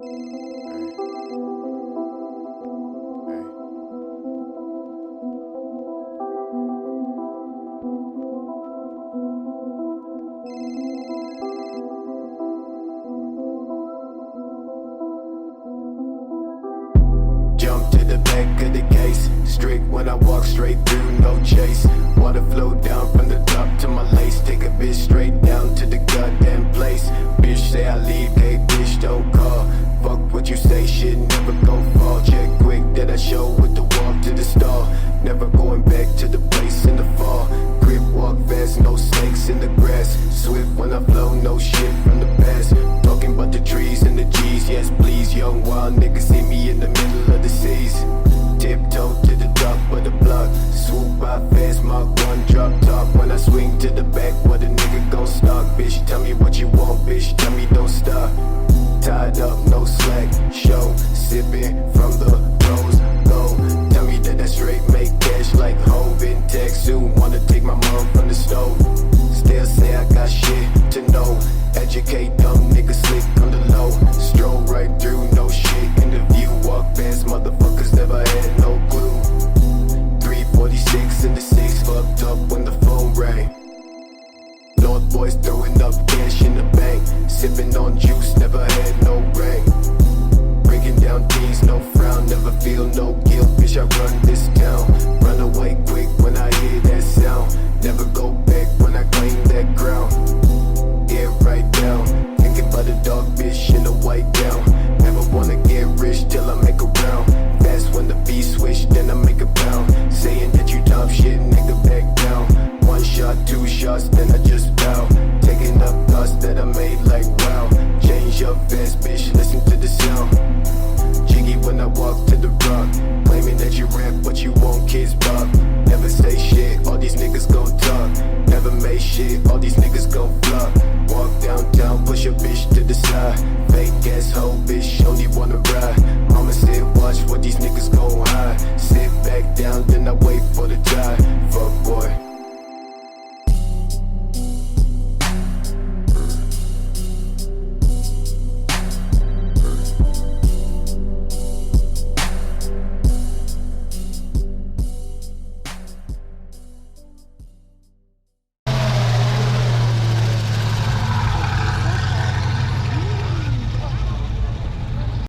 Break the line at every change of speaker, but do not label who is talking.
Jump to the back of the case, strict when I walk straight through, no chase. Water flow down from the top to my lace, take a bitch straight down to the goddamn place. Bitch say I leave, hey bitch don't call. Fuck what you say, shit never go fall. Check quick that I show with the walk to the stall. Never going back to the place in the fall. Grip walk fast, no snakes in the grass. Swift when I flow, no shit from the past. Talking about the trees and the G's, yes please. Young wild niggas see me in the middle of the seas. Tiptoe to the top of the block. Swoop by fast, Mark 1 drop top. When I swing to the back, what a nigga gon' stalk. Bitch, tell me what you want, bitch, tell me don't stop. Tied up, no slack, show. Sipping from the rose gold. Tell me that straight make cash like Hove in text. Soon wanna take my mom from the stove. Still say I got shit to know. Educate dumb niggas slick on the low. Stroll right through, no shit in the view. Walk past motherfuckers, never had no clue. 346 in the 6, fucked up when the phone rang. North boys throwing up cash in the bank. Sipping on juice, never had no rain. Breaking down D's, no frown, never feel no guilt. Bitch, I run this town. Run away quick when I hear that sound. Never go back when I claim that ground. Yeah, right down. Thinking about a dog bitch in a white gown. Never wanna get rich till I make a round. Fast when the beat switch, then I make a pound. Saying that you top shit, nigga, back down. One shot, two shots, then I just bow. Taking up thoughts that I made like wow. Change up fast, bitch, listen to the sound. Jiggy when I walk to the rock. Claiming that you rap what you want, kids pop. Never say shit, all these niggas gon' talk. Never make shit, all these niggas gon' flop. Walk downtown, push a bitch to the side. Fake ass hoe, bitch, only wanna ride. Mama said watch what these niggas gon' hide. Sit back down, then I wait for the tide. Fuck